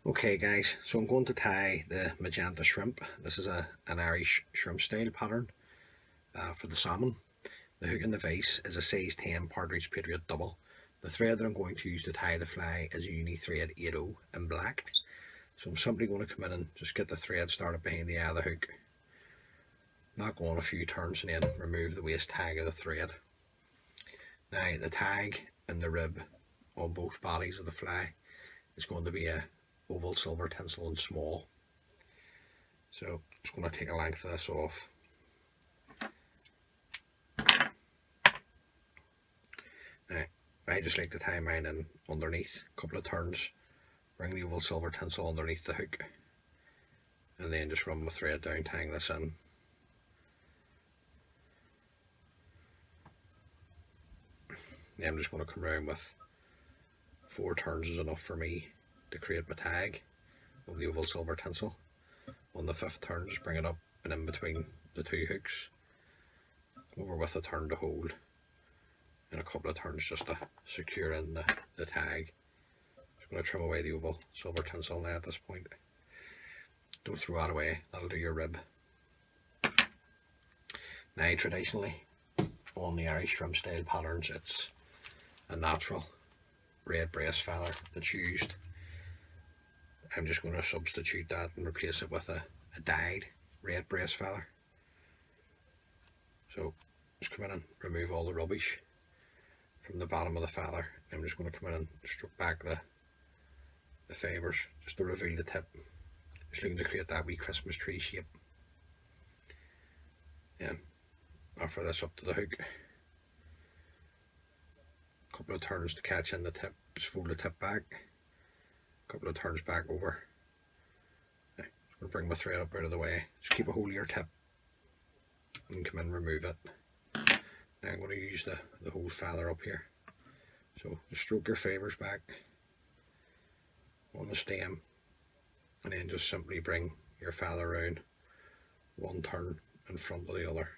Okay guys, so I'm going to tie the Magenta Shrimp. This is an Irish shrimp style pattern for the salmon. The hook and the vise is a size 10 partridge patriot double. The thread that I'm going to use to tie the fly is a uni thread 80 in black. So I'm simply going to come in and just get the thread started behind the eye of the hook. Knock on a few turns and then remove the waist tag of the thread. Now the tag and the rib on both bodies of the fly is going to be a oval silver tinsel and small. So I'm just going to take a length of this off. Now, I just like to tie mine in underneath, a couple of turns, bring the oval silver tinsel underneath the hook, and then just run my thread down, tying this in. Then I'm just going to come around with 4 turns is enough for me to create my tag of the oval silver tinsel. On the 5th turn, just bring it up and in between the 2 hooks, over with a turn to hold, and a couple of turns just to secure in the tag. Just going to trim away the oval silver tinsel now at this point. Don't throw that away, that'll do your rib. Now traditionally on the Irish shrimp style patterns it's a natural red breast feather that's used. I'm just going to substitute that and replace it with a dyed red breast feather. So just come in and remove all the rubbish from the bottom of the feather. I'm just going to come in and stroke back the fibres just to reveal the tip. Just looking to create that wee Christmas tree shape. Yeah, offer this up to the hook. A couple of turns to catch in the tip, just fold the tip back. A couple of turns back over. Yeah, just going to bring my thread up out of the way. Just keep a hold of your tip and come in and remove it. Now I'm going to use the whole feather up here. So just stroke your fibres back on the stem and then just simply bring your feather around one turn in front of the other.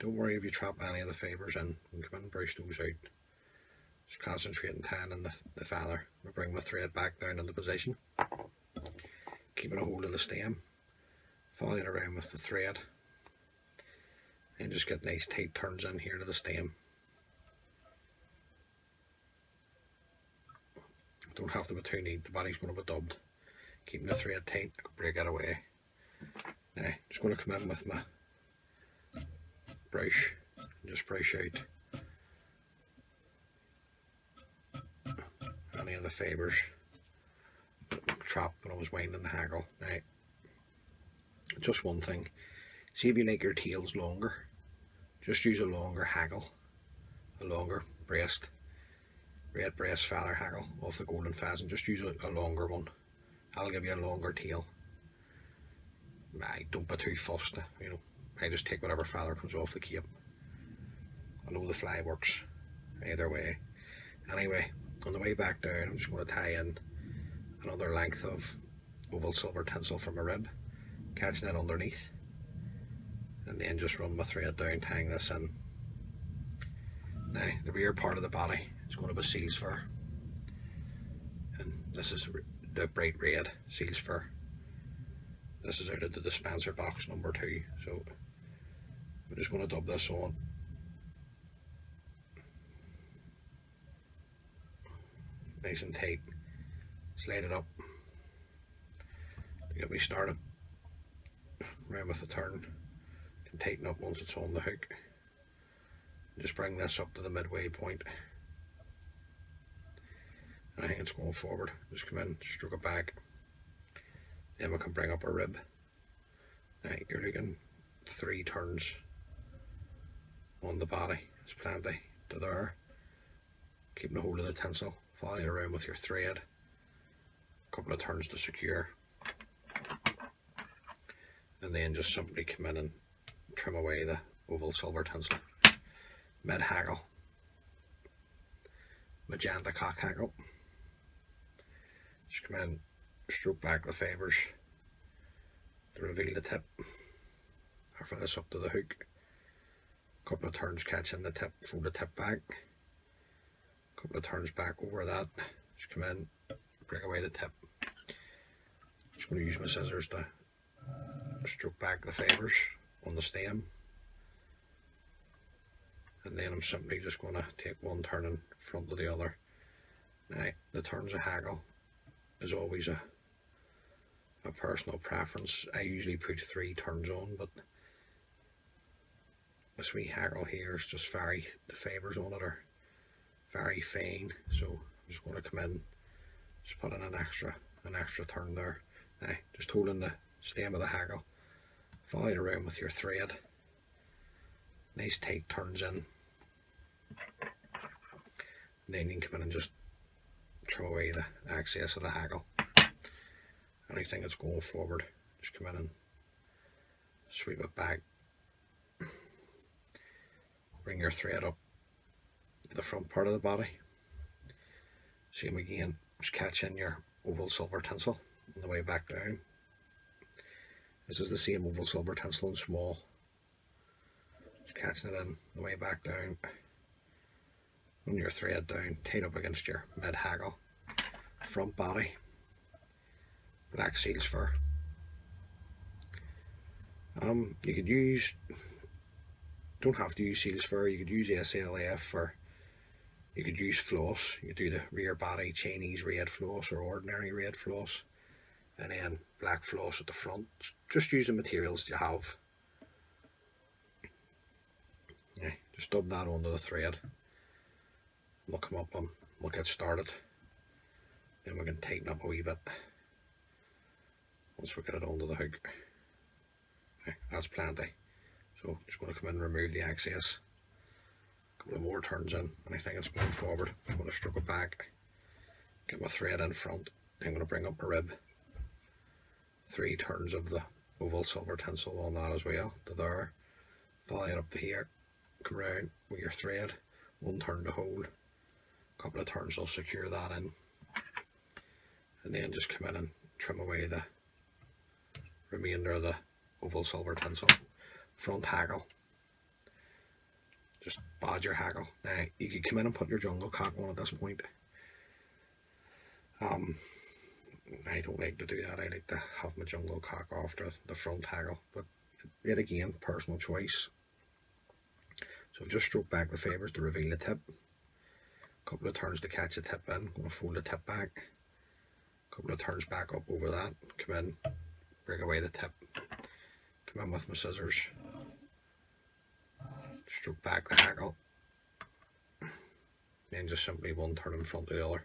Don't worry if you trap any of the fibres in, and come in and brush those out. Just concentrate on tying in the feather. I'll bring my thread back down into position, keeping a hold of the stem, following around with the thread, and just get nice tight turns in here to the stem. Don't have to be too neat, the body's going to be dubbed. Keeping the thread tight, I can break it away. Now, just going to come in with my brush and just brush out any of the fibres that trapped when I was winding the haggle. Now, just one thing, see if you like your tails longer, just use a longer haggle, a longer red breast feather haggle off the golden pheasant. Just use a longer one, that'll give you a longer tail. Don't be too fussed, you know. I just take whatever feather comes off the cape. I know the fly works either way. Anyway, on the way back down I'm just going to tie in another length of oval silver tinsel from a rib, catching it underneath, and then just run my thread down, tying this in. Now the rear part of the body is going to be seal's fur, and this is the bright red seal's fur. This is out of the dispenser box number 2, so I'm just going to dub this on. Nice and tight. Slide it up to get me started. Round with a turn. Can tighten up once it's on the hook. Just bring this up to the midway point. And I think it's going forward. Just come in, stroke it back. Then we can bring up a rib. Now you're looking 3 turns on the body. It's plenty to there. Keeping a hold of the tinsel, following around with your thread. A couple of turns to secure. And then just simply come in and trim away the oval silver tinsel. Mid haggle. Magenta cock haggle. Just come in, stroke back the fibres to reveal the tip. Offer this up to the hook. A couple of turns catching the tip, fold the tip back. A couple of turns back over that, just come in, break away the tip. Just going to use my scissors to stroke back the fibres on the stem, and then I'm simply just going to take one turn in front of the other. Now, the turns of haggle is always a personal preference. I usually put 3 turns on, but this wee haggle here is just the fibres on it are very fine, so I'm just going to come in, just put in an extra turn there. Now, just holding the stem of the haggle, follow it around with your thread, nice tight turns in, and then you can come in and just trim away the excess of the haggle. Anything that's going forward, just come in and sweep it back. Bring your thread up to the front part of the body. Same again, just catch in your oval silver tinsel on the way back down. This is the same oval silver tinsel in small. Just catching it in the way back down. Run your thread down, tight up against your mid haggle. Front body, black seal's fur. You could use, don't have to use seal's fur, you could use SLF, or you could use floss. You could do the rear body Chinese red floss or ordinary red floss, and then black floss at the front. Just use the materials you have. Yeah, just dub that onto the thread. We'll come up and we'll get started. Then we can tighten up a wee bit once we get it onto the hook. Okay, that's plenty. So just going to come in and remove the excess. A couple of more turns in. Anything that's going forward, just going to stroke it back. Get my thread in front. Then I'm going to bring up my rib. 3 turns of the oval silver tinsel on that as well, to there. Follow it up to here. Come around with your thread. 1 turn to hold. A couple of turns will secure that in. And then just come in and trim away the remainder of the oval silver tinsel. Front haggle, just badger haggle. Now you could come in and put your jungle cock on at this point. I don't like to do that. I like to have my jungle cock after the front haggle, but yet again, personal choice. So I've just stroked back the fibres to reveal the tip. A couple of turns to catch the tip in. I'm going to fold the tip back. A couple of turns back up over that. Come in, break away the tip. Come in with my scissors. Stroke back the haggle. Then just simply 1 turn in front of the other.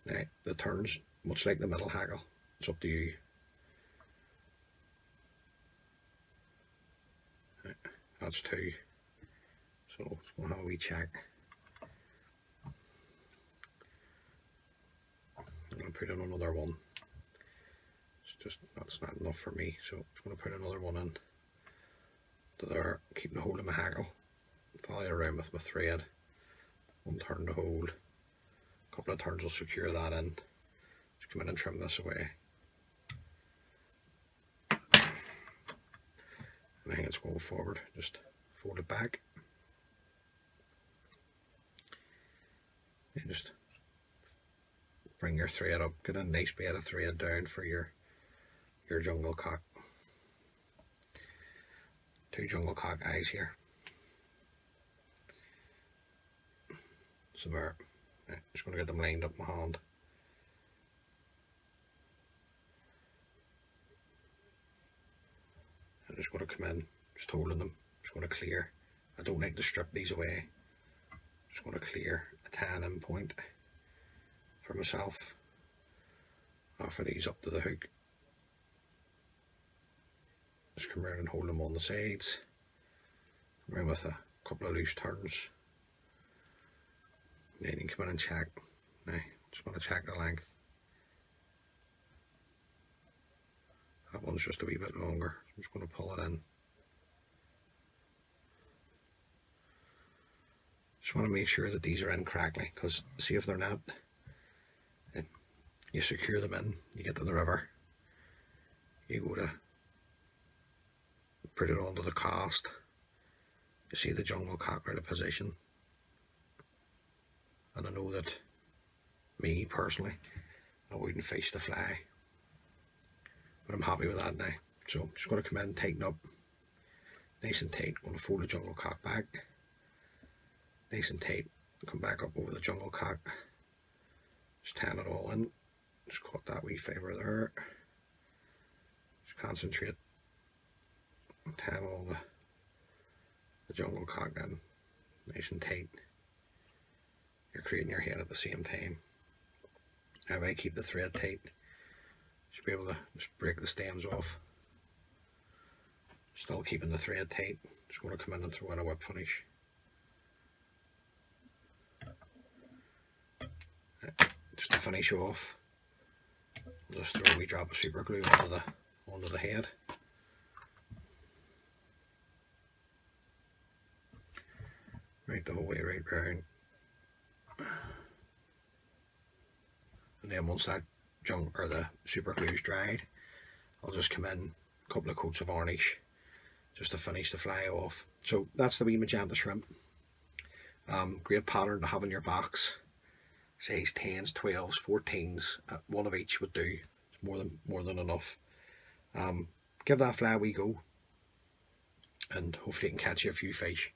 Now the turns, much like the middle haggle, it's up to you. Right, that's 2. So it's going to have a wee check. I'm going to put in another one. It's just, that's not enough for me, so I'm going to put another one in to there, keeping the hold of my haggle. Follow it around with my thread. 1 turn to hold. A couple of turns will secure that in. Just come in and trim this away. Anything that's going forward, just fold it back. And just bring your thread up, get a nice bit of thread down for your jungle cock. 2 jungle cock eyes here. Somewhere. Right, just going to get them lined up in my hand. I'm just going to come in, just holding them, just going to clear. I don't like to strip these away. Just going to clear a tan in point for myself. Offer these up to the hook. Just come around and hold them on the sides. Come around with a couple of loose turns. Then you can come in and check. Now, just want to check the length. That one's just a wee bit longer. I'm just going to pull it in. Just want to make sure that these are in correctly, because see if they're not, you secure them in, you get to the river, you go to put it onto the cast, you see the jungle cock out of position. and I know that me personally, I wouldn't fish the fly, but I'm happy with that now. So I'm just going to come in and tighten up nice and tight. I'm going to fold the jungle cock back nice and tight, come back up over the jungle cock, just tan it all in, just cut that wee fibre there, just concentrate and tan all the jungle cock in nice and tight. You're creating your head at the same time. If I keep the thread tight, you should be able to just break the stems off. Still keeping the thread tight. Just going to come in and throw in a whip finish. Just to finish off, I'll just throw a wee drop of super glue onto the head. Right the whole way right round. And then once that the super glue is dried, I'll just come in a couple of coats of varnish just to finish the fly off. So that's the wee Magenta Shrimp. Great pattern to have in your box. Size 10s, 12s, 14s, one of each would do. It's more than enough. Give that fly a wee go, and hopefully you can catch you a few fish.